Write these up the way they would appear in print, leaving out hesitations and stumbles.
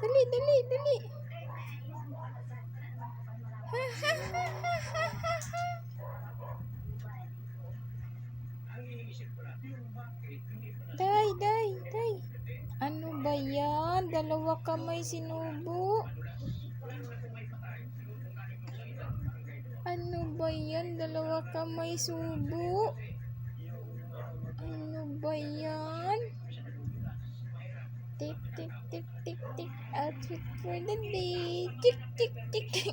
Dali, dali, dali. Day, day, day. Ano ba yan? Dalawa kamay sinubo. Ano ba yan? Dalawa kamay subo. Ano ba yan? Tick, tick, tick, tick, tick. Outfit for the day. Tick, tick, tick, tick.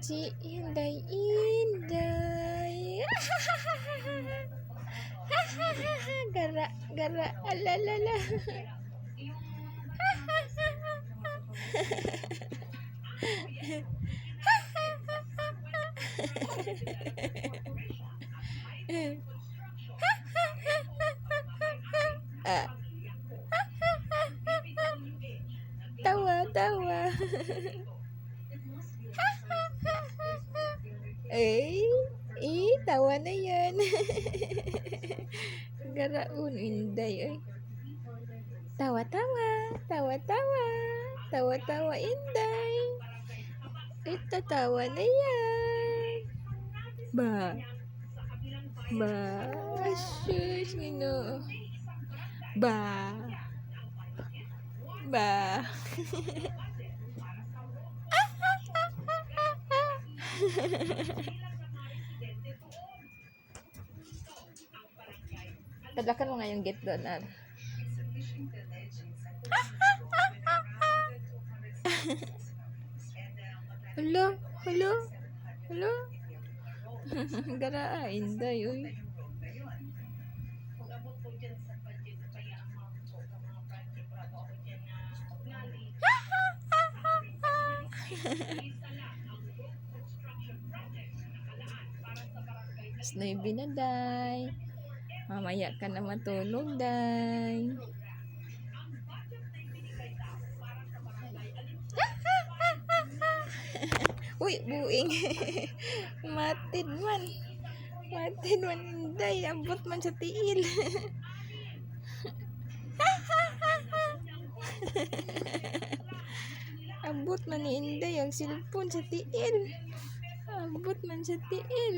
Si Inday, Inday. Gara, gara, alalala. Ah. Tawa, tawa. Tawa na yan. Garaun, Inday, ay. Tawa, tawa. Tawa, tawa. Tawa, tawa, Inday. Tawa na yan. Ba. Ba. Asus, Ginoo. Ba. Ba. Kadlakan mo nga yung gate doon, Ar. Hello? Hello? Hello? Gara, Inday, uy. Snowy na, day. Mamaya ka na matulog, day. Uy, buing. Matid man. Matid man, Inday. Abot man sa tiil. Abot man ni Inday ang cellphone sa tiil. Abot man sa tiil.